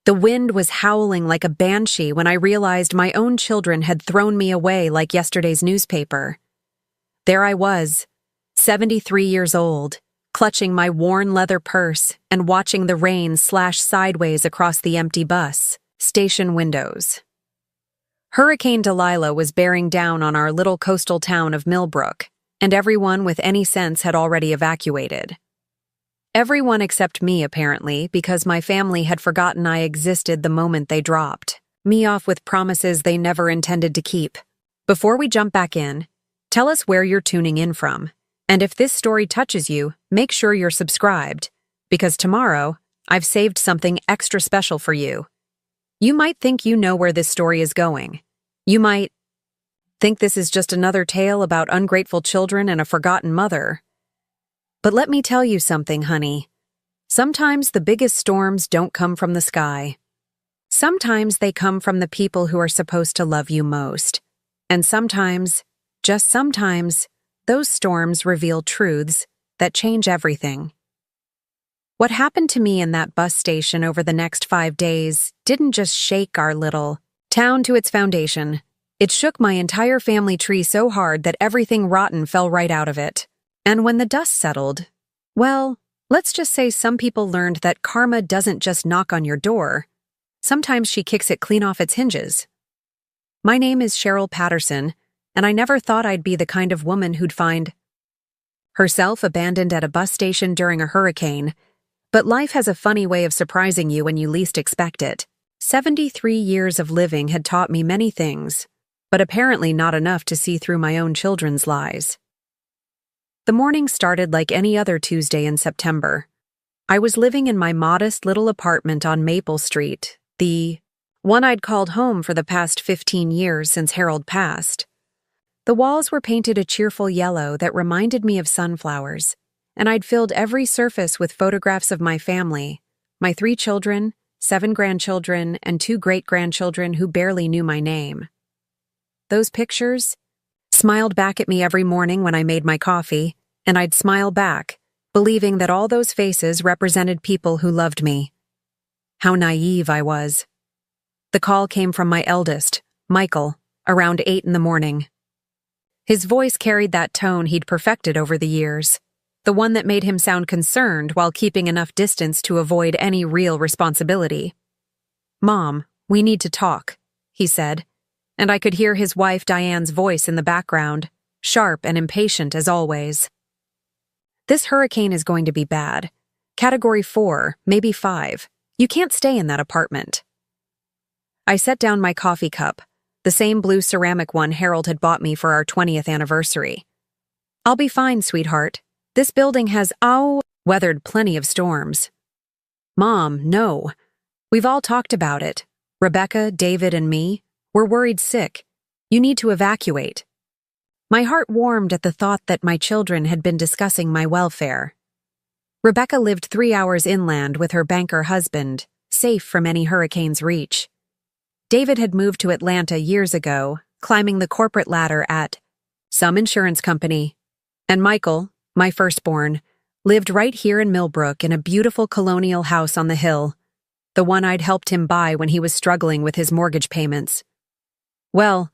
The wind was howling like a banshee when I realized my own children had thrown me away like yesterday's newspaper. There I was, 73 years old, clutching my worn leather purse and watching the rain slash sideways across the empty bus station windows. Hurricane Delilah was bearing down on our little coastal town of Millbrook, and everyone with any sense had already evacuated. Everyone except me, apparently, because my family had forgotten I existed the moment they dropped me off with promises they never intended to keep. Before we jump back in, tell us where you're tuning in from, and if this story touches you, make sure you're subscribed, because tomorrow, I've saved something extra special for you. You might think you know where this story is going. You might think this is just another tale about ungrateful children and a forgotten mother. But let me tell you something, honey. Sometimes the biggest storms don't come from the sky. Sometimes they come from the people who are supposed to love you most. And sometimes, just sometimes, those storms reveal truths that change everything. What happened to me in that bus station over the next 5 days didn't just shake our little town to its foundation. It shook my entire family tree so hard that everything rotten fell right out of it. And when the dust settled, well, let's just say some people learned that karma doesn't just knock on your door. Sometimes she kicks it clean off its hinges. My name is Cheryl Patterson, and I never thought I'd be the kind of woman who'd find herself abandoned at a bus station during a hurricane. But life has a funny way of surprising you when you least expect it. 73 years of living had taught me many things, but apparently not enough to see through my own children's lies. The morning started like any other Tuesday in September. I was living in my modest little apartment on Maple Street, the one I'd called home for the past 15 years since Harold passed. The walls were painted a cheerful yellow that reminded me of sunflowers, and I'd filled every surface with photographs of my family, my 3 children, 7 grandchildren, and 2 great-grandchildren who barely knew my name. Those pictures smiled back at me every morning when I made my coffee, and I'd smile back, believing that all those faces represented people who loved me. How naive I was. The call came from my eldest, Michael, around 8 in the morning. His voice carried that tone he'd perfected over the years, the one that made him sound concerned while keeping enough distance to avoid any real responsibility. "Mom, we need to talk," he said, and I could hear his wife Diane's voice in the background, sharp and impatient as always. "This hurricane is going to be bad. Category 4, maybe 5. You can't stay in that apartment." I set down my coffee cup, the same blue ceramic one Harold had bought me for our 20th anniversary. "I'll be fine, sweetheart. This building has weathered plenty of storms." "Mom, no. We've all talked about it. Rebecca, David, and me. We're worried sick. You need to evacuate." My heart warmed at the thought that my children had been discussing my welfare. Rebecca lived 3 hours inland with her banker husband, safe from any hurricane's reach. David had moved to Atlanta years ago, climbing the corporate ladder at some insurance company. And Michael, my firstborn, lived right here in Millbrook in a beautiful colonial house on the hill, the one I'd helped him buy when he was struggling with his mortgage payments. "Well,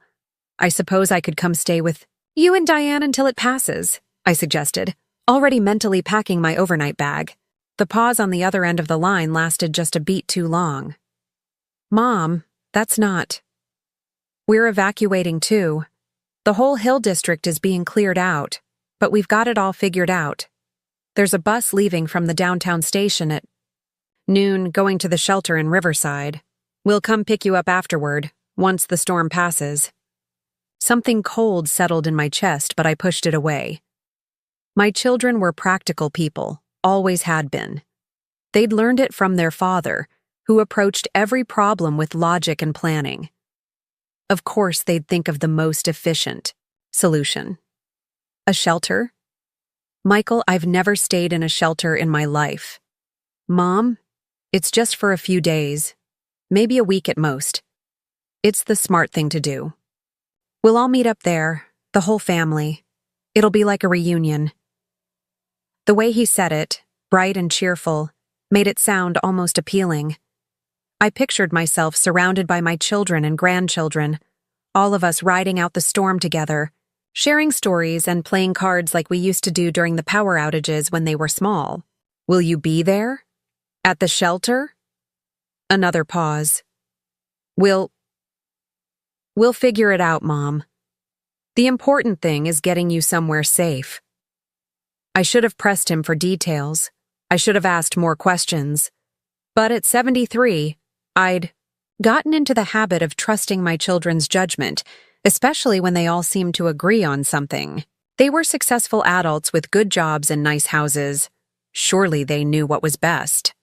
I suppose I could come stay with you and Diane until it passes," I suggested, already mentally packing my overnight bag. The pause on the other end of the line lasted just a beat too long. "Mom, that's not. We're evacuating too. The whole Hill District is being cleared out, but we've got it all figured out. There's a bus leaving from the downtown station at noon going to the shelter in Riverside. We'll come pick you up afterward, once the storm passes." Something cold settled in my chest, but I pushed it away. My children were practical people, always had been. They'd learned it from their father, who approached every problem with logic and planning. Of course, they'd think of the most efficient solution. A shelter? "Michael, I've never stayed in a shelter in my life." "Mom, it's just for a few days, maybe a week at most. It's the smart thing to do. We'll all meet up there, the whole family. It'll be like a reunion." The way he said it, bright and cheerful, made it sound almost appealing. I pictured myself surrounded by my children and grandchildren, all of us riding out the storm together, sharing stories and playing cards like we used to do during the power outages when they were small. Will you be there? At the shelter? Another pause. We'll figure it out, Mom. The important thing is getting you somewhere safe. I should have pressed him for details. I should have asked more questions. But at 73, I'd gotten into the habit of trusting my children's judgment, especially when they all seemed to agree on something. They were successful adults with good jobs and nice houses. Surely they knew what was best.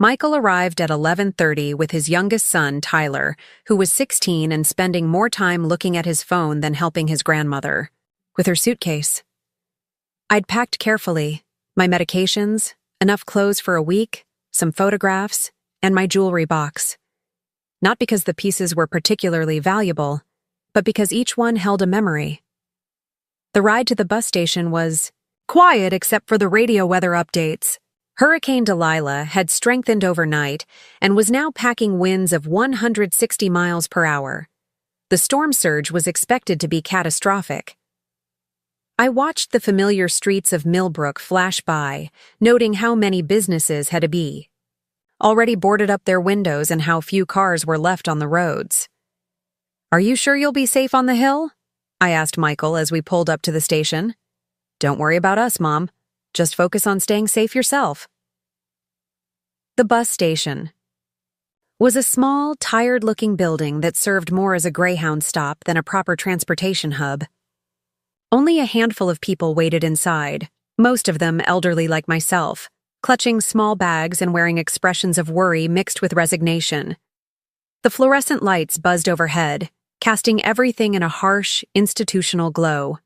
Michael arrived at 11:30 with his youngest son, Tyler, who was 16 and spending more time looking at his phone than helping his grandmother, with her suitcase. I'd packed carefully, my medications, enough clothes for a week, some photographs, and my jewelry box. Not because the pieces were particularly valuable, but because each one held a memory. The ride to the bus station was quiet except for the radio weather updates. Hurricane Delilah had strengthened overnight and was now packing winds of 160 miles per hour. The storm surge was expected to be catastrophic. I watched the familiar streets of Millbrook flash by, noting how many businesses had already boarded up their windows and how few cars were left on the roads. "Are you sure you'll be safe on the hill?" I asked Michael as we pulled up to the station. "Don't worry about us, Mom. Just focus on staying safe yourself." The bus station was a small, tired-looking building that served more as a Greyhound stop than a proper transportation hub. Only a handful of people waited inside, most of them elderly like myself, clutching small bags and wearing expressions of worry mixed with resignation. The fluorescent lights buzzed overhead, casting everything in a harsh, institutional glow.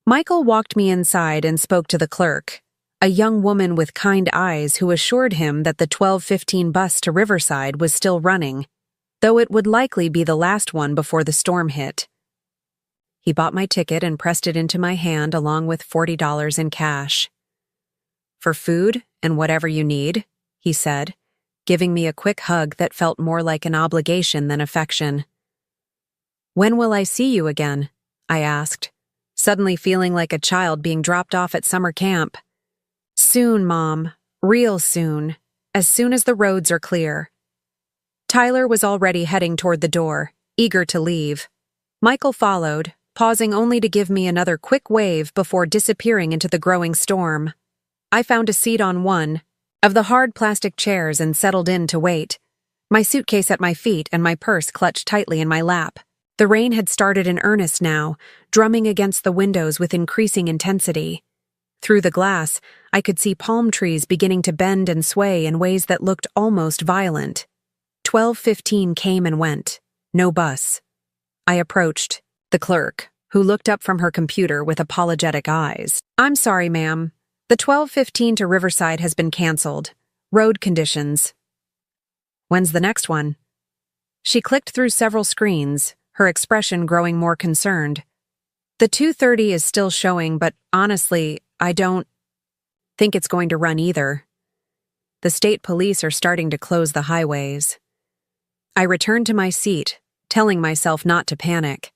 Michael walked me inside and spoke to the clerk, a young woman with kind eyes who assured him that the 12:15 bus to Riverside was still running, though it would likely be the last one before the storm hit. He bought my ticket and pressed it into my hand along with $40 in cash. "For food and whatever you need," he said, giving me a quick hug that felt more like an obligation than affection. "When will I see you again?" I asked, suddenly feeling like a child being dropped off at summer camp. "Soon, Mom. Real soon. As soon as the roads are clear." Tyler was already heading toward the door, eager to leave. Michael followed, pausing only to give me another quick wave before disappearing into the growing storm. I found a seat on one of the hard plastic chairs and settled in to wait, my suitcase at my feet and my purse clutched tightly in my lap. The rain had started in earnest now, drumming against the windows with increasing intensity. Through the glass, I could see palm trees beginning to bend and sway in ways that looked almost violent. 12:15 came and went. No bus. I approached the clerk, who looked up from her computer with apologetic eyes. "I'm sorry, ma'am. The 12:15 to Riverside has been canceled. Road conditions." "When's the next one?" She clicked through several screens, her expression growing more concerned. "The 2:30 is still showing, but honestly, I don't think it's going to run either. The state police are starting to close the highways." I returned to my seat, telling myself not to panic.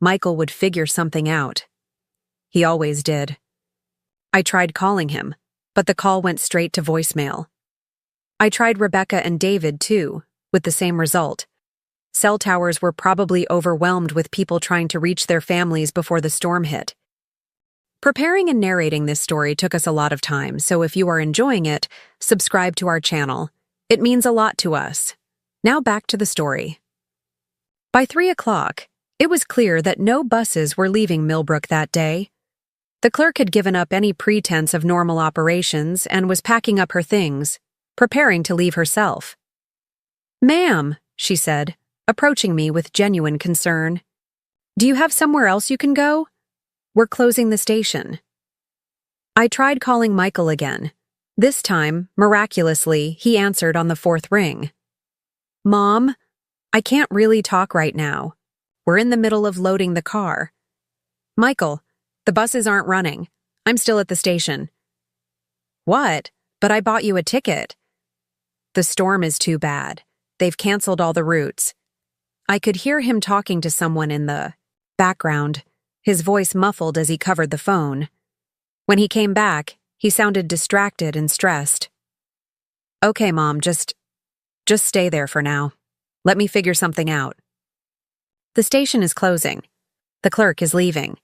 Michael would figure something out. He always did. I tried calling him, but the call went straight to voicemail. I tried Rebecca and David, too, with the same result. Cell towers were probably overwhelmed with people trying to reach their families before the storm hit. Preparing and narrating this story took us a lot of time, so if you are enjoying it, subscribe to our channel. It means a lot to us. Now back to the story. By 3 o'clock, it was clear that no buses were leaving Millbrook that day. The clerk had given up any pretense of normal operations and was packing up her things, preparing to leave herself. "Ma'am," she said, approaching me with genuine concern. "Do you have somewhere else you can go? We're closing the station." I tried calling Michael again. This time, miraculously, he answered on the 4th ring. "Mom, I can't really talk right now. We're in the middle of loading the car." "Michael, the buses aren't running. I'm still at the station." "What? But I bought you a ticket." The storm is too bad. They've canceled all the routes. I could hear him talking to someone in the background, his voice muffled as he covered the phone. When he came back, he sounded distracted and stressed. Okay, Mom, just stay there for now. Let me figure something out. The station is closing. The clerk is leaving.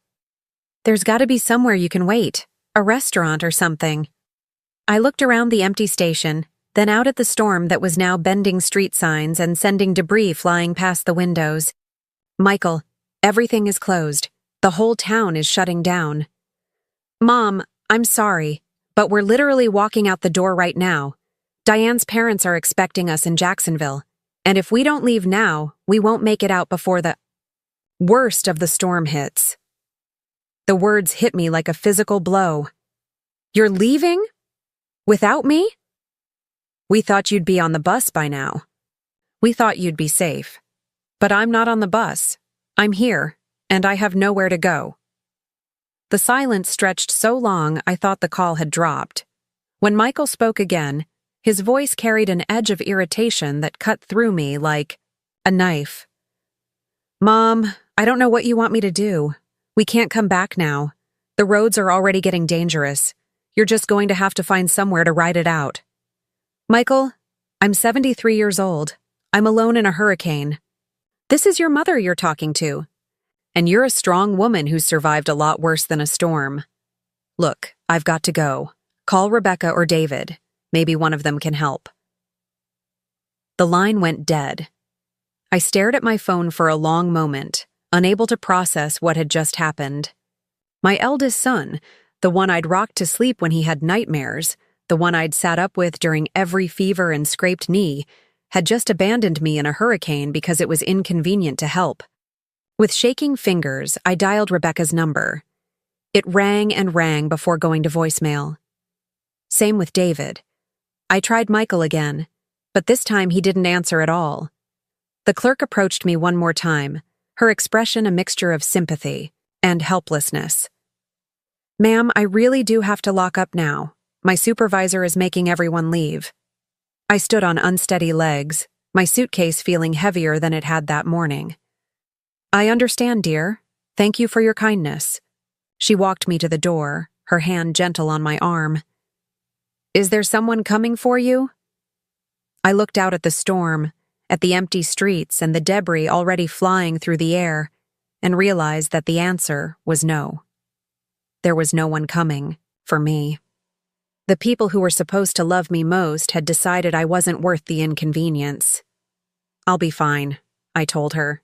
There's got to be somewhere you can wait, a restaurant or something. I looked around the empty station, then out at the storm that was now bending street signs and sending debris flying past the windows. Michael, everything is closed. The whole town is shutting down. Mom, I'm sorry, but we're literally walking out the door right now. Diane's parents are expecting us in Jacksonville, and if we don't leave now, we won't make it out before the worst of the storm hits. The words hit me like a physical blow. You're leaving? Without me? We thought you'd be on the bus by now. We thought you'd be safe. But I'm not on the bus. I'm here, and I have nowhere to go. The silence stretched so long I thought the call had dropped. When Michael spoke again, his voice carried an edge of irritation that cut through me like a knife. Mom, I don't know what you want me to do. We can't come back now. The roads are already getting dangerous. You're just going to have to find somewhere to ride it out. Michael, I'm 73 years old. I'm alone in a hurricane. This is your mother you're talking to. And you're a strong woman who's survived a lot worse than a storm. Look, I've got to go. Call Rebecca or David. Maybe one of them can help. The line went dead. I stared at my phone for a long moment, unable to process what had just happened. My eldest son, the one I'd rocked to sleep when he had nightmares, the one I'd sat up with during every fever and scraped knee, had just abandoned me in a hurricane because it was inconvenient to help. With shaking fingers, I dialed Rebecca's number. It rang and rang before going to voicemail. Same with David. I tried Michael again, but this time he didn't answer at all. The clerk approached me one more time, her expression a mixture of sympathy and helplessness. Ma'am, I really do have to lock up now. My supervisor is making everyone leave. I stood on unsteady legs, my suitcase feeling heavier than it had that morning. I understand, dear. Thank you for your kindness. She walked me to the door, her hand gentle on my arm. Is there someone coming for you? I looked out at the storm, at the empty streets and the debris already flying through the air, and realized that the answer was no. There was no one coming for me. The people who were supposed to love me most had decided I wasn't worth the inconvenience. I'll be fine, I told her,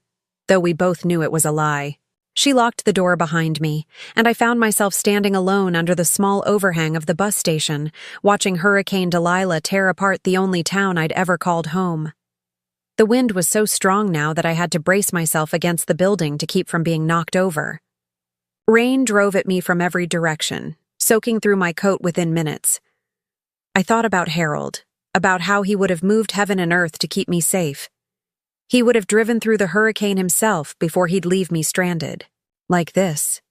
though we both knew it was a lie. She locked the door behind me, and I found myself standing alone under the small overhang of the bus station, watching Hurricane Delilah tear apart the only town I'd ever called home. The wind was so strong now that I had to brace myself against the building to keep from being knocked over. Rain drove at me from every direction, soaking through my coat within minutes. I thought about Harold, about how he would have moved heaven and earth to keep me safe. He would have driven through the hurricane himself before he'd leave me stranded, like this.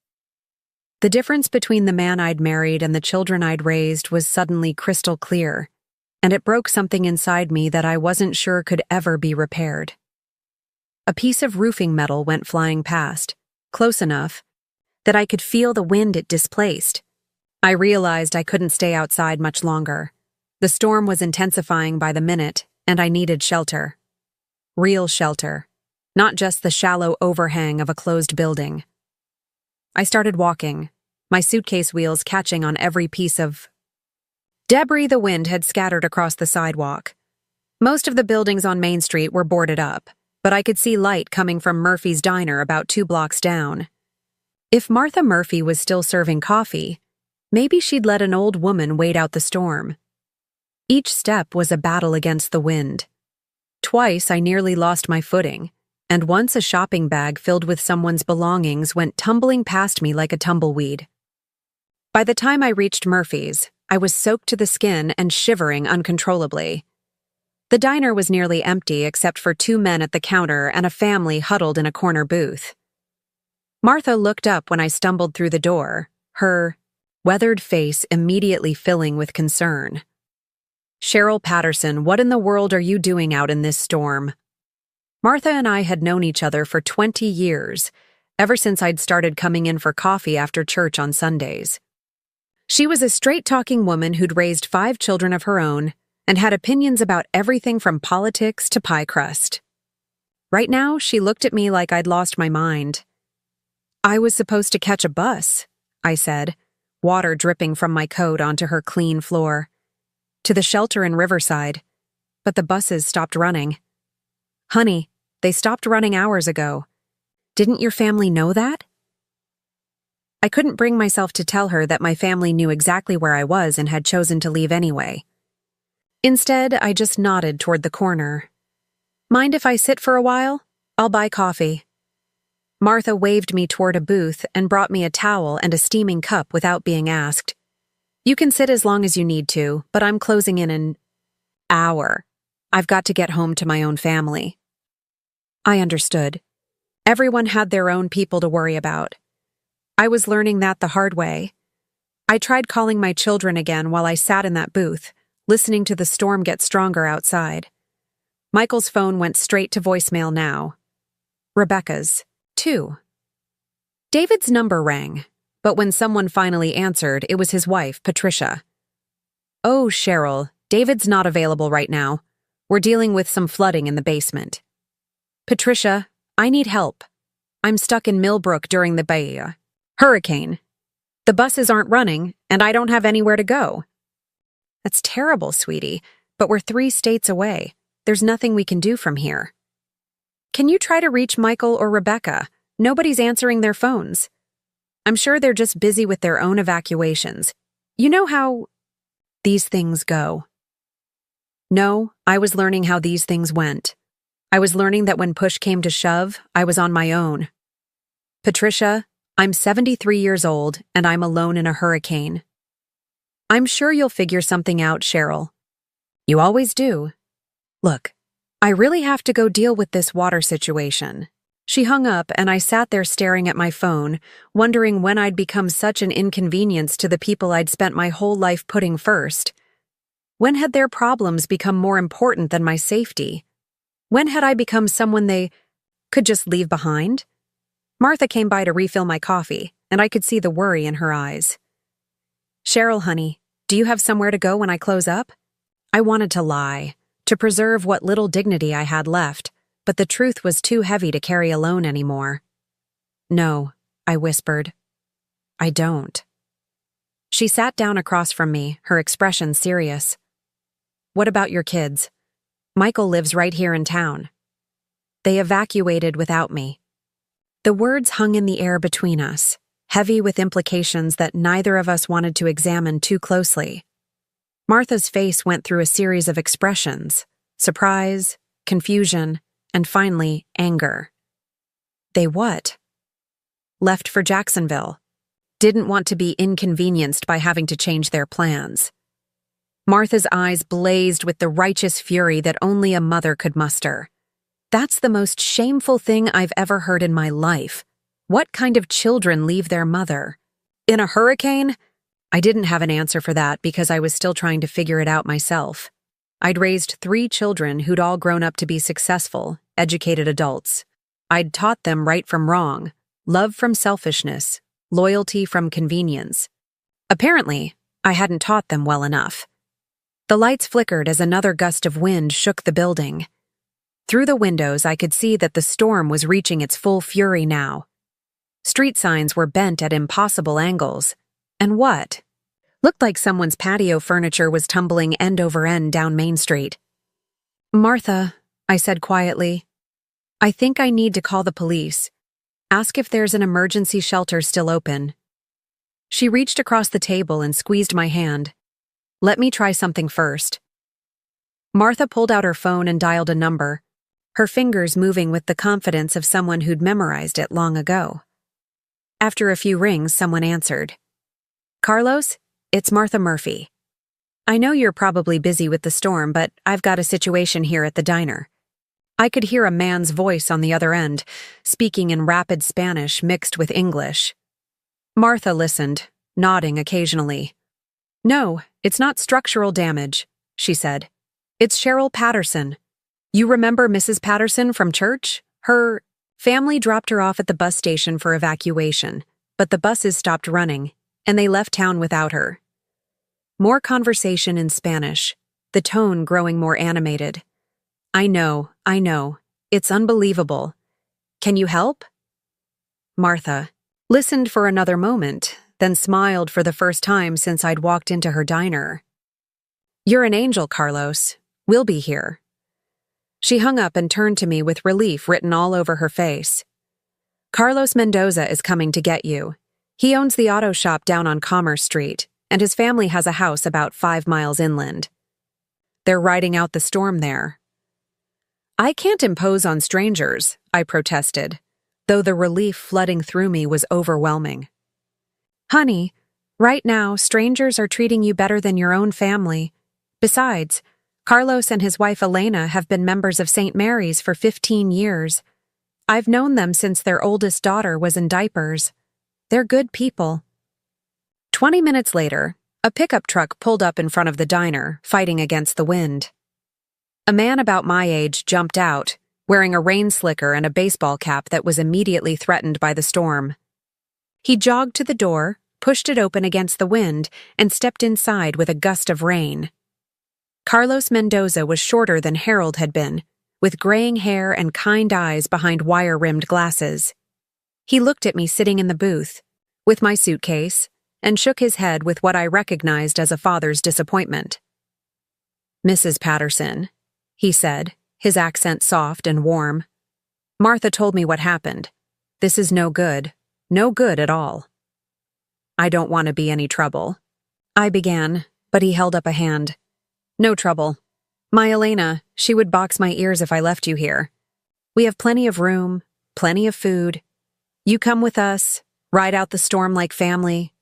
The difference between the man I'd married and the children I'd raised was suddenly crystal clear, and it broke something inside me that I wasn't sure could ever be repaired. A piece of roofing metal went flying past, close enough that I could feel the wind it displaced. I realized I couldn't stay outside much longer. The storm was intensifying by the minute, and I needed shelter. Real shelter, not just the shallow overhang of a closed building. I started walking, my suitcase wheels catching on every piece of debris the wind had scattered across the sidewalk. Most of the buildings on Main Street were boarded up, but I could see light coming from Murphy's Diner about 2 blocks down. If Martha Murphy was still serving coffee, maybe she'd let an old woman wait out the storm. Each step was a battle against the wind. Twice I nearly lost my footing, and once a shopping bag filled with someone's belongings went tumbling past me like a tumbleweed. By the time I reached Murphy's, I was soaked to the skin and shivering uncontrollably. The diner was nearly empty except for 2 men at the counter and a family huddled in a corner booth. Martha looked up when I stumbled through the door, her weathered face immediately filling with concern. Cheryl Patterson, what in the world are you doing out in this storm? Martha and I had known each other for 20 years, ever since I'd started coming in for coffee after church on Sundays. She was a straight-talking woman who'd raised 5 children of her own and had opinions about everything from politics to pie crust. Right now, she looked at me like I'd lost my mind. I was supposed to catch a bus, I said, water dripping from my coat onto her clean floor, to the shelter in Riverside, but the buses stopped running. Honey, they stopped running hours ago. Didn't your family know that? I couldn't bring myself to tell her that my family knew exactly where I was and had chosen to leave anyway. Instead, I just nodded toward the corner. Mind if I sit for a while? I'll buy coffee. Martha waved me toward a booth and brought me a towel and a steaming cup without being asked. You can sit as long as you need to, but I'm closing in an hour. I've got to get home to my own family. I understood. Everyone had their own people to worry about. I was learning that the hard way. I tried calling my children again while I sat in that booth, listening to the storm get stronger outside. Michael's phone went straight to voicemail now. Rebecca's, too. David's number rang, but when someone finally answered, it was his wife, Patricia. Oh, Cheryl, David's not available right now. We're dealing with some flooding in the basement. Patricia, I need help. I'm stuck in Millbrook during the hurricane. The buses aren't running, and I don't have anywhere to go. That's terrible, sweetie, but we're 3 states away. There's nothing we can do from here. Can you try to reach Michael or Rebecca? Nobody's answering their phones. I'm sure they're just busy with their own evacuations. You know how these things go. No, I was learning how these things went. I was learning that when push came to shove, I was on my own. Patricia, I'm 73 years old, and I'm alone in a hurricane. I'm sure you'll figure something out, Cheryl. You always do. Look, I really have to go deal with this water situation. She hung up, and I sat there staring at my phone, wondering when I'd become such an inconvenience to the people I'd spent my whole life putting first. When had their problems become more important than my safety? When had I become someone they could just leave behind? Martha came by to refill my coffee, and I could see the worry in her eyes. Cheryl, honey, do you have somewhere to go when I close up? I wanted to lie, to preserve what little dignity I had left, but the truth was too heavy to carry alone anymore. No, I whispered. I don't. She sat down across from me, her expression serious. What about your kids? Michael lives right here in town. They evacuated without me. The words hung in the air between us, heavy with implications that neither of us wanted to examine too closely. Martha's face went through a series of expressions: surprise, confusion, and finally, anger. They what? Left for Jacksonville. Didn't want to be inconvenienced by having to change their plans. Martha's eyes blazed with the righteous fury that only a mother could muster. That's the most shameful thing I've ever heard in my life. What kind of children leave their mother? In a hurricane? I didn't have an answer for that because I was still trying to figure it out myself. I'd raised 3 children who'd all grown up to be successful, educated adults. I'd taught them right from wrong, love from selfishness, loyalty from convenience. Apparently, I hadn't taught them well enough. The lights flickered as another gust of wind shook the building. Through the windows, I could see that the storm was reaching its full fury now. Street signs were bent at impossible angles. And what? Looked like someone's patio furniture was tumbling end over end down Main Street. Martha, I said quietly, I think I need to call the police. Ask if there's an emergency shelter still open. She reached across the table and squeezed my hand. Let me try something first. Martha pulled out her phone and dialed a number, her fingers moving with the confidence of someone who'd memorized it long ago. After a few rings, someone answered. Carlos, it's Martha Murphy. I know you're probably busy with the storm, but I've got a situation here at the diner. I could hear a man's voice on the other end, speaking in rapid Spanish mixed with English. Martha listened, nodding occasionally. No, it's not structural damage. she said. It's Cheryl Patterson. You remember Mrs. Patterson from church? Her family dropped her off at the bus station for evacuation, but the buses stopped running, and they left town without her. More conversation in Spanish, the tone growing more animated. I know. It's unbelievable. Can you help? Martha listened for another moment, then smiled for the first time since I'd walked into her diner. You're an angel, Carlos. We'll be here. She hung up and turned to me with relief written all over her face. Carlos Mendoza is coming to get you. He owns the auto shop down on Commerce Street, and his family has a house about 5 miles inland. They're riding out the storm there. I can't impose on strangers, I protested, though the relief flooding through me was overwhelming. Honey, right now, strangers are treating you better than your own family. Besides, Carlos and his wife Elena have been members of St. Mary's for 15 years. I've known them since their oldest daughter was in diapers. They're good people. 20 minutes later, a pickup truck pulled up in front of the diner, fighting against the wind. A man about my age jumped out, wearing a rain slicker and a baseball cap that was immediately threatened by the storm. He jogged to the door, pushed it open against the wind, and stepped inside with a gust of rain. Carlos Mendoza was shorter than Harold had been, with graying hair and kind eyes behind wire-rimmed glasses. He looked at me sitting in the booth, with my suitcase, and shook his head with what I recognized as a father's disappointment. Mrs. Patterson, he said, his accent soft and warm. Martha told me what happened. This is no good at all. I don't want to be any trouble. I began, but he held up a hand. No trouble. My Elena, she would box my ears if I left you here. We have plenty of room, plenty of food. You come with us, ride out the storm like family.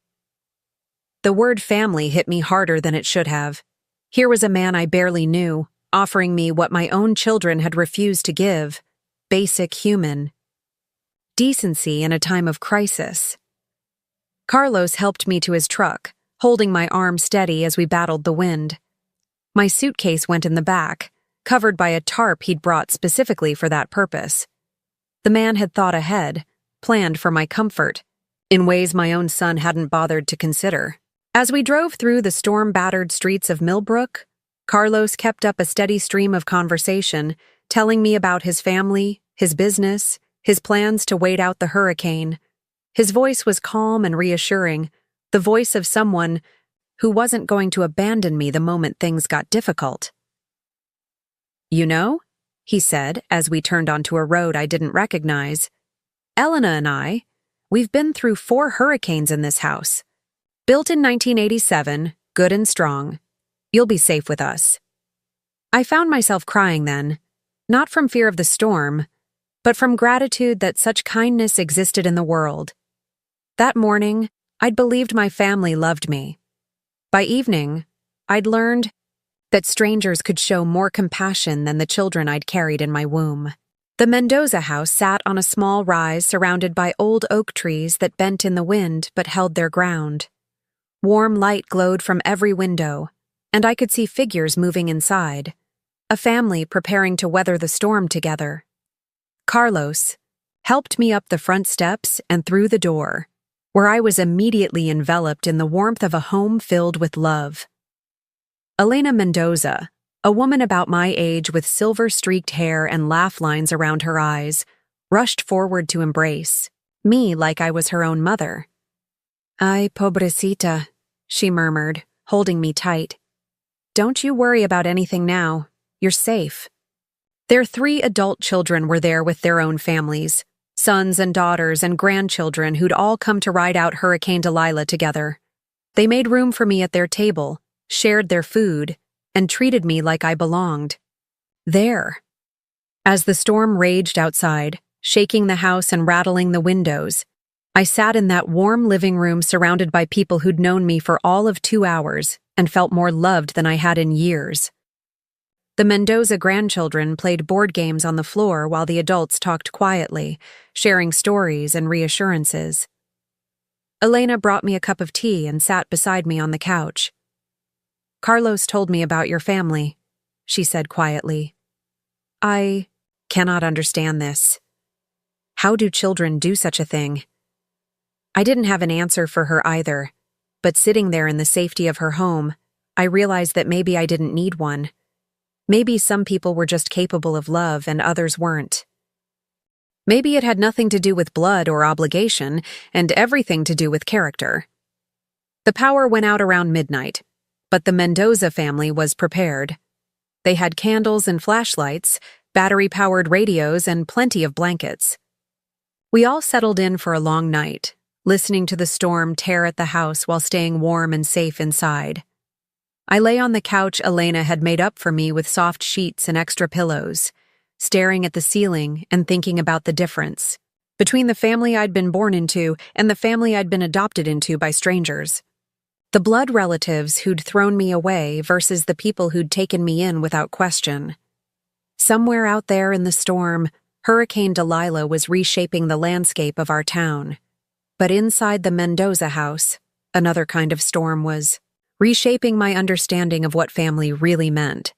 The word family hit me harder than it should have. Here was a man I barely knew, offering me what my own children had refused to give, basic human decency in a time of crisis. Carlos helped me to his truck, holding my arm steady as we battled the wind. My suitcase went in the back, covered by a tarp he'd brought specifically for that purpose. The man had thought ahead, planned for my comfort, in ways my own son hadn't bothered to consider. As we drove through the storm-battered streets of Millbrook, Carlos kept up a steady stream of conversation, telling me about his family, his business, his plans to wait out the hurricane. His voice was calm and reassuring, the voice of someone who wasn't going to abandon me the moment things got difficult. You know, he said as we turned onto a road I didn't recognize, Elena and we've been through 4 hurricanes in this house. Built in 1987, good and strong. You'll be safe with us. I found myself crying then, not from fear of the storm, but from gratitude that such kindness existed in the world. That morning, I'd believed my family loved me. By evening, I'd learned that strangers could show more compassion than the children I'd carried in my womb. The Mendoza house sat on a small rise surrounded by old oak trees that bent in the wind but held their ground. Warm light glowed from every window, and I could see figures moving inside, a family preparing to weather the storm together. Carlos helped me up the front steps and through the door, where I was immediately enveloped in the warmth of a home filled with love. Elena Mendoza, a woman about my age with silver-streaked hair and laugh lines around her eyes, rushed forward to embrace me like I was her own mother. Ay, pobrecita, she murmured, holding me tight. Don't you worry about anything now. You're safe. Their 3 adult children were there with their own families, sons and daughters and grandchildren who'd all come to ride out Hurricane Delilah together. They made room for me at their table, shared their food, and treated me like I belonged. There. As the storm raged outside, shaking the house and rattling the windows, I sat in that warm living room surrounded by people who'd known me for all of 2 hours and felt more loved than I had in years. The Mendoza grandchildren played board games on the floor while the adults talked quietly, sharing stories and reassurances. Elena brought me a cup of tea and sat beside me on the couch. Carlos told me about your family, she said quietly. I cannot understand this. How do children do such a thing? I didn't have an answer for her either, but sitting there in the safety of her home, I realized that maybe I didn't need one. Maybe some people were just capable of love and others weren't. Maybe it had nothing to do with blood or obligation and everything to do with character. The power went out around midnight, but the Mendoza family was prepared. They had candles and flashlights, battery-powered radios, and plenty of blankets. We all settled in for a long night, listening to the storm tear at the house while staying warm and safe inside. I lay on the couch Elena had made up for me with soft sheets and extra pillows, staring at the ceiling and thinking about the difference between the family I'd been born into and the family I'd been adopted into by strangers. The blood relatives who'd thrown me away versus the people who'd taken me in without question. Somewhere out there in the storm, Hurricane Delilah was reshaping the landscape of our town. But inside the Mendoza house, another kind of storm was reshaping my understanding of what family really meant.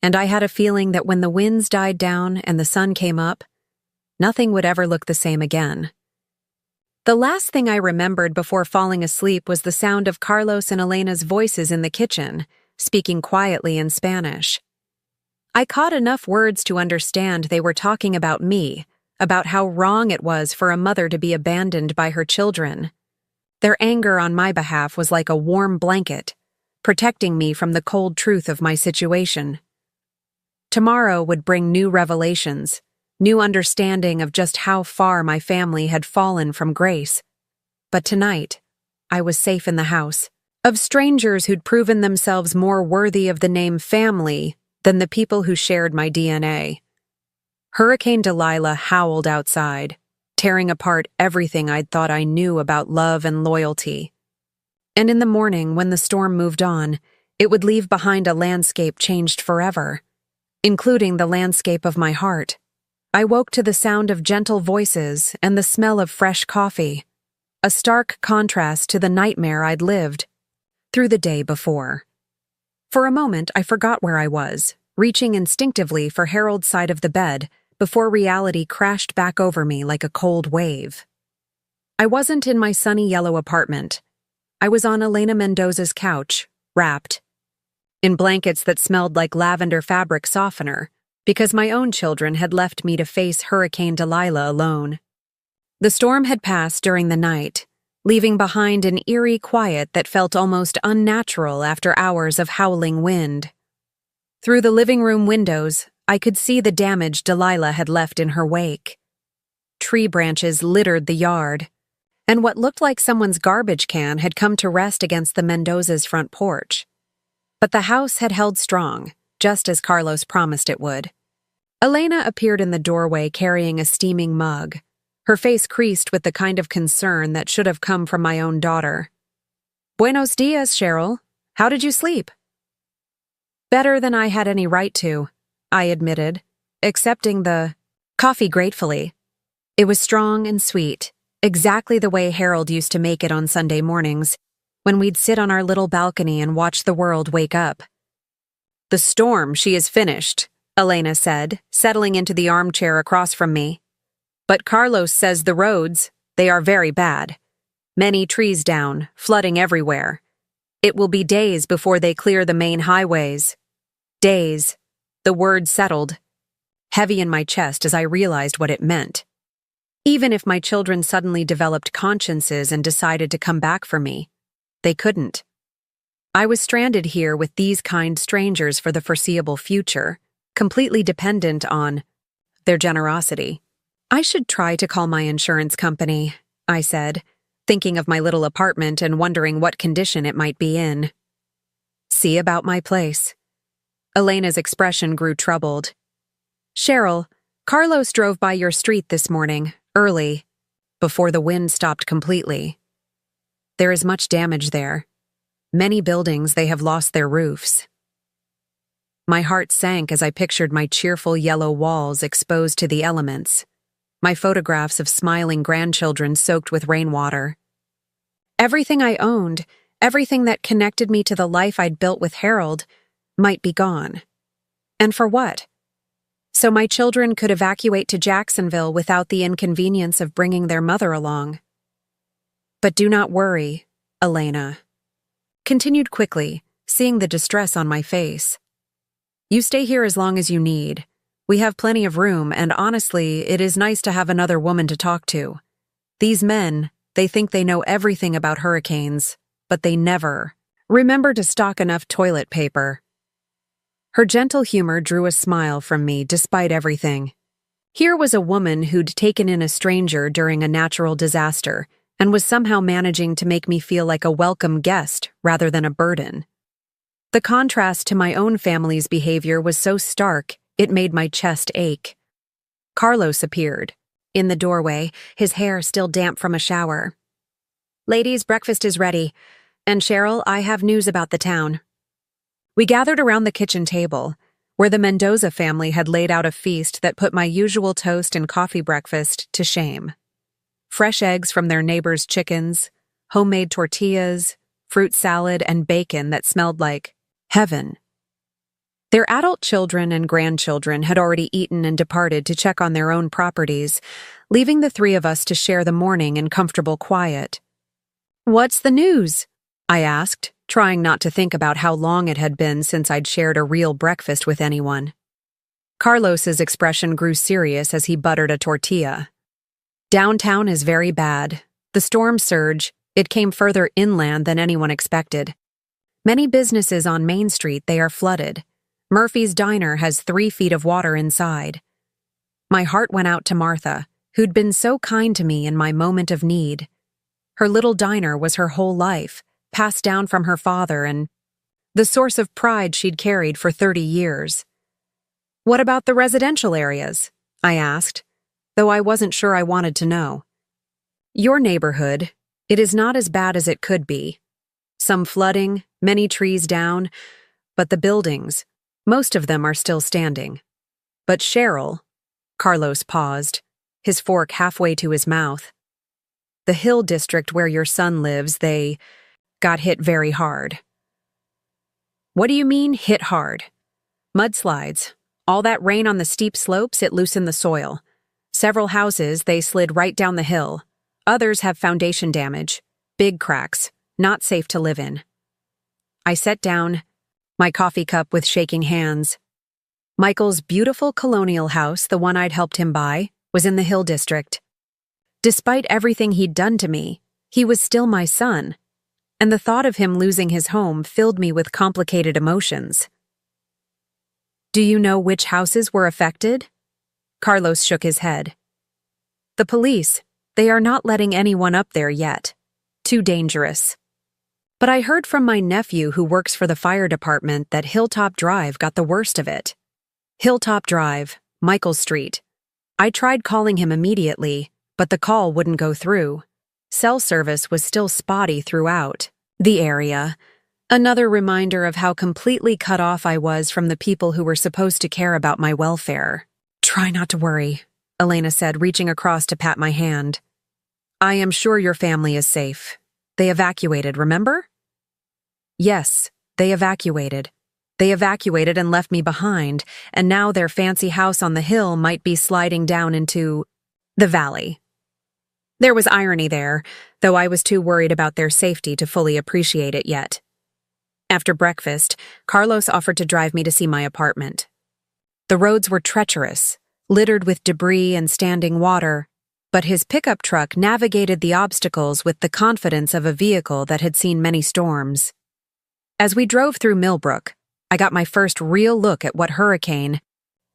And I had a feeling that when the winds died down and the sun came up, nothing would ever look the same again. The last thing I remembered before falling asleep was the sound of Carlos and Elena's voices in the kitchen, speaking quietly in Spanish. I caught enough words to understand they were talking about me, about how wrong it was for a mother to be abandoned by her children. Their anger on my behalf was like a warm blanket, protecting me from the cold truth of my situation. Tomorrow would bring new revelations, new understanding of just how far my family had fallen from grace. But tonight, I was safe in the house, of strangers who'd proven themselves more worthy of the name family than the people who shared my DNA. Hurricane Delilah howled outside, tearing apart everything I'd thought I knew about love and loyalty. And in the morning, when the storm moved on, it would leave behind a landscape changed forever, including the landscape of my heart. I woke to the sound of gentle voices and the smell of fresh coffee, a stark contrast to the nightmare I'd lived through the day before. For a moment, I forgot where I was, reaching instinctively for Harold's side of the bed before reality crashed back over me like a cold wave. I wasn't in my sunny yellow apartment. I was on Elena Mendoza's couch, wrapped in blankets that smelled like lavender fabric softener, because my own children had left me to face Hurricane Delilah alone. The storm had passed during the night, leaving behind an eerie quiet that felt almost unnatural after hours of howling wind. Through the living room windows, I could see the damage Delilah had left in her wake. Tree branches littered the yard, and what looked like someone's garbage can had come to rest against the Mendoza's front porch. But the house had held strong, just as Carlos promised it would. Elena appeared in the doorway carrying a steaming mug, her face creased with the kind of concern that should have come from my own daughter. "Buenos dias, Cheryl. How did you sleep?" "Better than I had any right to," I admitted, accepting the coffee gratefully. It was strong and sweet, exactly the way Harold used to make it on Sunday mornings, when we'd sit on our little balcony and watch the world wake up. "The storm, she is finished," Elena said, settling into the armchair across from me. "But Carlos says the roads, they are very bad. Many trees down, flooding everywhere. It will be days before they clear the main highways." Days. The word settled, heavy in my chest as I realized what it meant. Even if my children suddenly developed consciences and decided to come back for me, they couldn't. I was stranded here with these kind strangers for the foreseeable future, completely dependent on their generosity. "I should try to call my insurance company," I said, thinking of my little apartment and wondering what condition it might be in. "See about my place." Elena's expression grew troubled. "Cheryl, Carlos drove by your street this morning, early, before the wind stopped completely. There is much damage there. Many buildings, they have lost their roofs." My heart sank as I pictured my cheerful yellow walls exposed to the elements, my photographs of smiling grandchildren soaked with rainwater. Everything I owned, Everything that connected me to the life I'd built with Harold might be gone. And for what? So my children could evacuate to Jacksonville without the inconvenience of bringing their mother along. But do not worry, Elena. Continued quickly, seeing the distress on my face. You stay here as long as you need. We have plenty of room, and honestly, it is nice to have another woman to talk to. These men, they think they know everything about hurricanes, but they never remember to stock enough toilet paper. Her gentle humor drew a smile from me despite everything. Here was a woman who'd taken in a stranger during a natural disaster and was somehow managing to make me feel like a welcome guest rather than a burden. The contrast to my own family's behavior was so stark, it made my chest ache. Carlos appeared, in the doorway, his hair still damp from a shower. Ladies, breakfast is ready. And Cheryl, I have news about the town. We gathered around the kitchen table, where the Mendoza family had laid out a feast that put my usual toast and coffee breakfast to shame. Fresh eggs from their neighbors' chickens, homemade tortillas, fruit salad, and bacon that smelled like heaven. Their adult children and grandchildren had already eaten and departed to check on their own properties, leaving the three of us to share the morning in comfortable quiet. "What's the news?" I asked, trying not to think about how long it had been since I'd shared a real breakfast with anyone. Carlos's expression grew serious as he buttered a tortilla. Downtown is very bad. The storm surge, it came further inland than anyone expected. Many businesses on Main Street, they are flooded. Murphy's Diner has 3 feet of water inside. My heart went out to Martha, who'd been so kind to me in my moment of need. Her little diner was her whole life, passed down from her father and the source of pride she'd carried for 30 years. "What about the residential areas?" I asked, though I wasn't sure I wanted to know. "Your neighborhood, it is not as bad as it could be. Some flooding, many trees down, but the buildings, most of them are still standing. But Cheryl," Carlos paused, his fork halfway to his mouth. "The Hill District where your son lives, they got hit very hard." "What do you mean, hit hard?" "Mudslides. All that rain on the steep slopes, it loosened the soil. Several houses, they slid right down the hill. Others have foundation damage. Big cracks. Not safe to live in." I set down, my coffee cup with shaking hands. Michael's beautiful colonial house, the one I'd helped him buy, was in the Hill District. Despite everything he'd done to me, he was still my son, and the thought of him losing his home filled me with complicated emotions. "Do you know which houses were affected?" Carlos shook his head. "The police, they are not letting anyone up there yet. Too dangerous. But I heard from my nephew who works for the fire department that Hilltop Drive got the worst of it." Hilltop Drive, Michael Street. I tried calling him immediately, but the call wouldn't go through. Cell service was still spotty throughout the area. Another reminder of how completely cut off I was from the people who were supposed to care about my welfare. "Try not to worry," Elena said, reaching across to pat my hand. "I am sure your family is safe. They evacuated, remember?" "Yes, they evacuated. They evacuated and left me behind, and now their fancy house on the hill might be sliding down into the valley." There was irony there, though I was too worried about their safety to fully appreciate it yet. After breakfast, Carlos offered to drive me to see my apartment. The roads were treacherous, littered with debris and standing water, but his pickup truck navigated the obstacles with the confidence of a vehicle that had seen many storms. As we drove through Millbrook, I got my first real look at what Hurricane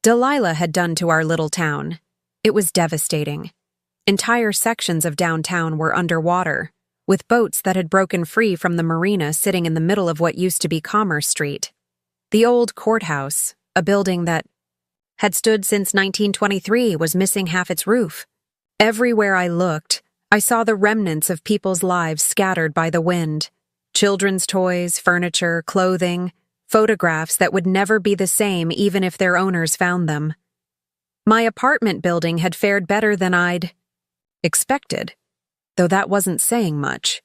Delilah had done to our little town. It was devastating. Entire sections of downtown were underwater, with boats that had broken free from the marina sitting in the middle of what used to be Commerce Street. The old courthouse, a building that had stood since 1923, was missing half its roof. Everywhere I looked, I saw the remnants of people's lives scattered by the wind. Children's toys, furniture, clothing, photographs that would never be the same even if their owners found them. My apartment building had fared better than I'd expected, though that wasn't saying much.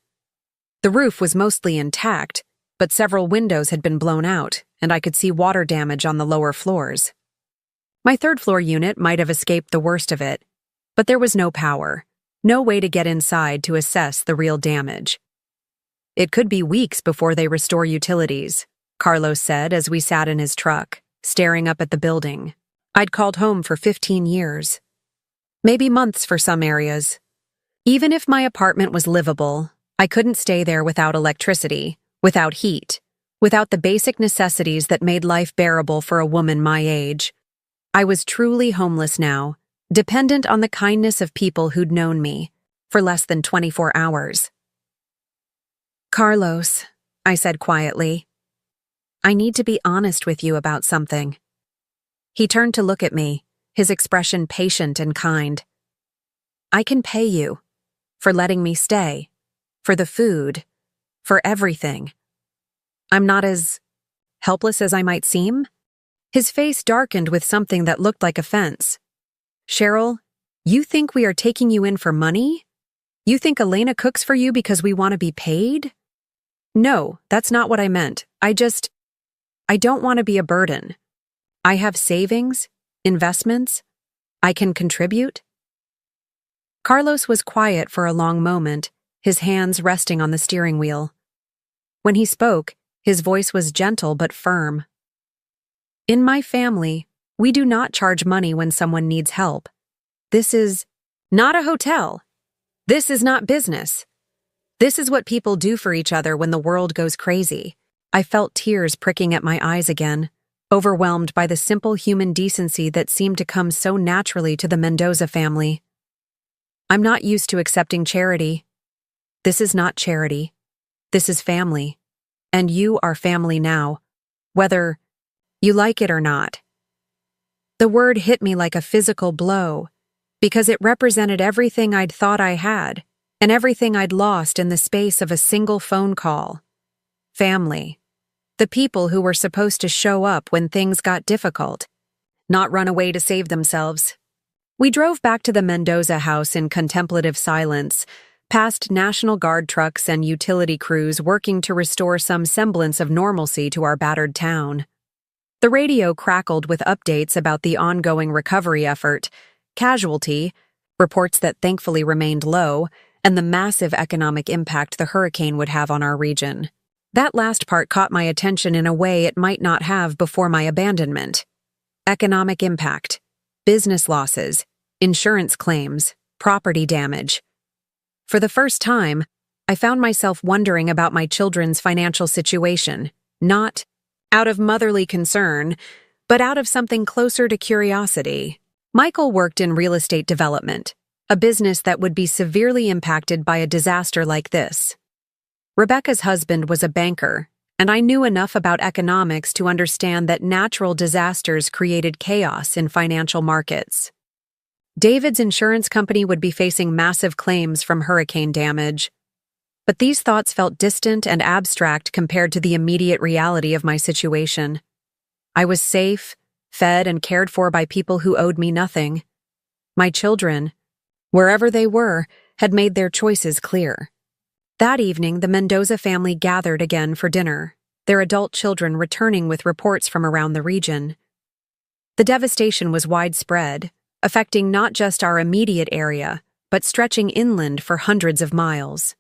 The roof was mostly intact, but several windows had been blown out, and I could see water damage on the lower floors. My third-floor unit might have escaped the worst of it, but there was no power, no way to get inside to assess the real damage. It could be weeks before they restore utilities, Carlos said as we sat in his truck, staring up at the building. I'd called home for 15 years. Maybe months for some areas. Even if my apartment was livable, I couldn't stay there without electricity, without heat, without the basic necessities that made life bearable for a woman my age. I was truly homeless now, dependent on the kindness of people who'd known me, for less than 24 hours. Carlos, I said quietly, I need to be honest with you about something. He turned to look at me, his expression patient and kind. I can pay you for letting me stay, for the food, for everything. I'm not as helpless as I might seem. His face darkened with something that looked like offense. Cheryl, you think we are taking you in for money? You think Elena cooks for you because we want to be paid? No, that's not what I meant. I don't want to be a burden. I have savings, investments. I can contribute. Carlos was quiet for a long moment, his hands resting on the steering wheel. When he spoke, his voice was gentle but firm. In my family, we do not charge money when someone needs help. This is not a hotel. This is not business. This is what people do for each other when the world goes crazy. I felt tears pricking at my eyes again, overwhelmed by the simple human decency that seemed to come so naturally to the Mendoza family. I'm not used to accepting charity. This is not charity. This is family. And you are family now, whether you like it or not. The word hit me like a physical blow, because it represented everything I'd thought I had, and everything I'd lost in the space of a single phone call. Family. The people who were supposed to show up when things got difficult, not run away to save themselves. We drove back to the Mendoza house in contemplative silence, past National Guard trucks and utility crews working to restore some semblance of normalcy to our battered town. The radio crackled with updates about the ongoing recovery effort, casualty, reports that thankfully remained low, and the massive economic impact the hurricane would have on our region. That last part caught my attention in a way it might not have before my abandonment. Economic impact, business losses, insurance claims, property damage. For the first time, I found myself wondering about my children's financial situation, not out of motherly concern, but out of something closer to curiosity. Michael worked in real estate development, a business that would be severely impacted by a disaster like this. Rebecca's husband was a banker, and I knew enough about economics to understand that natural disasters created chaos in financial markets. David's insurance company would be facing massive claims from hurricane damage. But these thoughts felt distant and abstract compared to the immediate reality of my situation. I was safe, fed, and cared for by people who owed me nothing. My children, wherever they were, had made their choices clear. That evening, the Mendoza family gathered again for dinner, their adult children returning with reports from around the region. The devastation was widespread, affecting not just our immediate area, but stretching inland for hundreds of miles.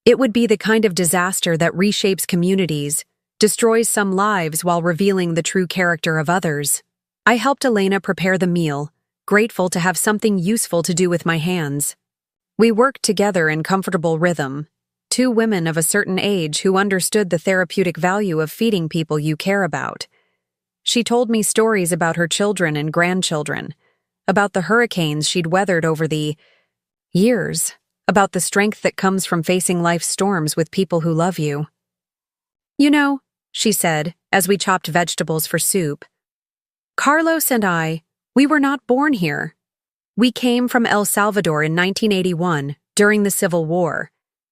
It would be the kind of disaster that reshapes communities, destroys some lives while revealing the true character of others. I helped Elena prepare the meal, grateful to have something useful to do with my hands. We worked together in comfortable rhythm, two women of a certain age who understood the therapeutic value of feeding people you care about. She told me stories about her children and grandchildren, about the hurricanes she'd weathered over the years, about the strength that comes from facing life's storms with people who love you. You know, she said, as we chopped vegetables for soup, Carlos and I, we were not born here. We came from El Salvador in 1981, during the Civil War.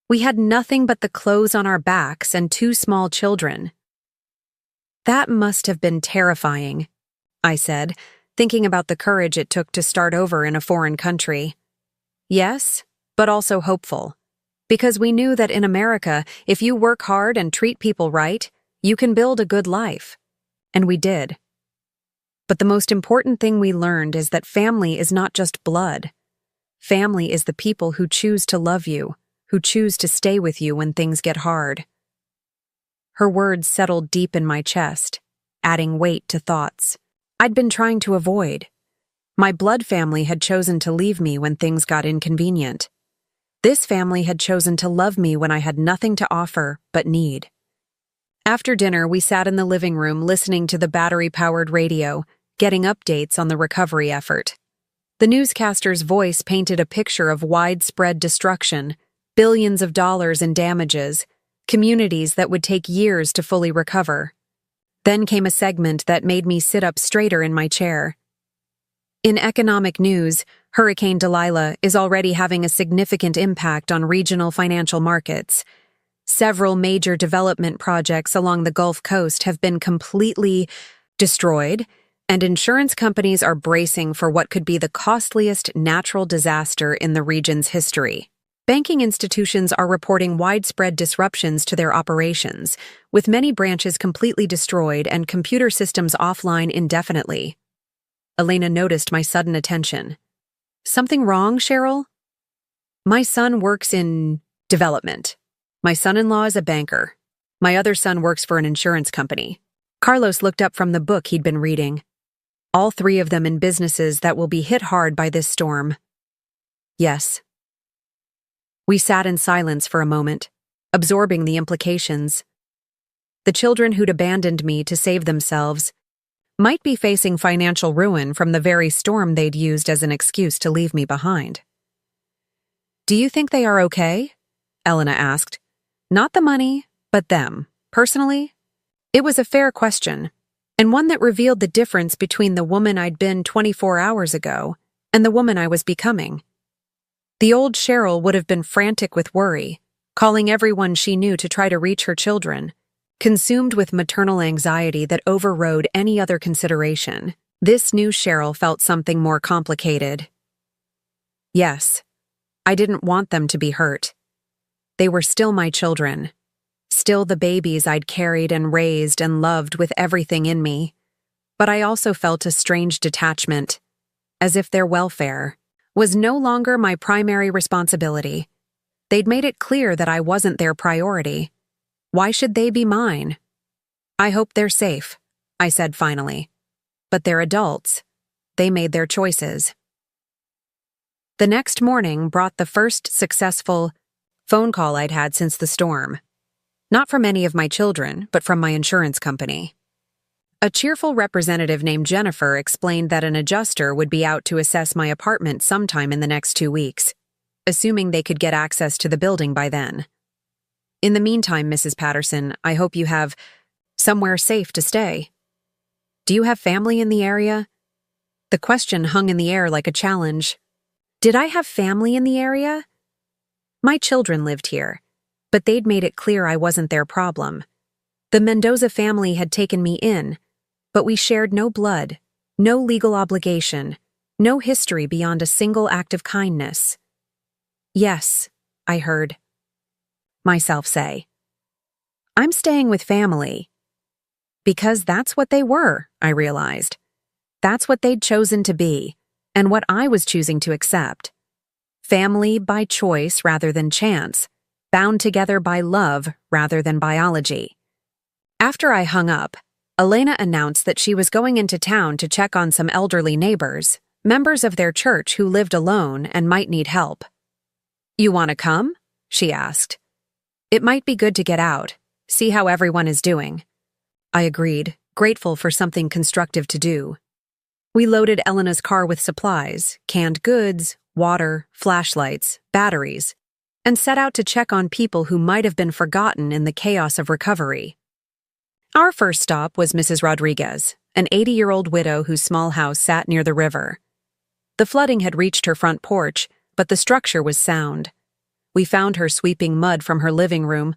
We had nothing but the clothes on our backs and two small children. That must have been terrifying, I said, thinking about the courage it took to start over in a foreign country. Yes, but also hopeful. Because we knew that in America, if you work hard and treat people right, you can build a good life. And we did. But the most important thing we learned is that family is not just blood. Family is the people who choose to love you, who choose to stay with you when things get hard. Her words settled deep in my chest, adding weight to thoughts I'd been trying to avoid. My blood family had chosen to leave me when things got inconvenient. This family had chosen to love me when I had nothing to offer but need. After dinner, we sat in the living room listening to the battery-powered radio, getting updates on the recovery effort. The newscaster's voice painted a picture of widespread destruction, billions of dollars in damages, communities that would take years to fully recover. Then came a segment that made me sit up straighter in my chair. In economic news, Hurricane Delilah is already having a significant impact on regional financial markets. Several major development projects along the Gulf Coast have been completely destroyed, and insurance companies are bracing for what could be the costliest natural disaster in the region's history. Banking institutions are reporting widespread disruptions to their operations, with many branches completely destroyed and computer systems offline indefinitely. Elena noticed my sudden attention. "Something wrong, Cheryl?" "My son works in development. My son-in-law is a banker. My other son works for an insurance company." Carlos looked up from the book he'd been reading. "All three of them in businesses that will be hit hard by this storm." "Yes." We sat in silence for a moment, absorbing the implications. The children who'd abandoned me to save themselves might be facing financial ruin from the very storm they'd used as an excuse to leave me behind. "Do you think they are okay?" Elena asked. "Not the money, but them, personally?" It was a fair question, and one that revealed the difference between the woman I'd been 24 hours ago and the woman I was becoming. The old Cheryl would have been frantic with worry, calling everyone she knew to try to reach her children, consumed with maternal anxiety that overrode any other consideration. This new Cheryl felt something more complicated. Yes, I didn't want them to be hurt. They were still my children, still the babies I'd carried and raised and loved with everything in me. But I also felt a strange detachment, as if their welfare was no longer my primary responsibility. They'd made it clear that I wasn't their priority. Why should they be mine? "I hope they're safe," I said finally. "But they're adults. They made their choices." The next morning brought the first successful phone call I'd had since the storm. Not from any of my children, but from my insurance company. A cheerful representative named Jennifer explained that an adjuster would be out to assess my apartment sometime in the next 2 weeks, assuming they could get access to the building by then. "In the meantime, Mrs. Patterson, I hope you have somewhere safe to stay. Do you have family in the area?" The question hung in the air like a challenge. Did I have family in the area? My children lived here, but they'd made it clear I wasn't their problem. The Mendoza family had taken me in, but we shared no blood, no legal obligation, no history beyond a single act of kindness. "Yes," I heard myself say. "I'm staying with family." Because that's what they were, I realized. That's what they'd chosen to be, and what I was choosing to accept. Family by choice rather than chance, bound together by love rather than biology. After I hung up, Elena announced that she was going into town to check on some elderly neighbors, members of their church who lived alone and might need help. "You want to come?" she asked. "It might be good to get out, see how everyone is doing." I agreed, grateful for something constructive to do. We loaded Elena's car with supplies, canned goods, water, flashlights, batteries, and set out to check on people who might have been forgotten in the chaos of recovery. Our first stop was Mrs. Rodriguez, an 80-year-old widow whose small house sat near the river. The flooding had reached her front porch, but the structure was sound. We found her sweeping mud from her living room,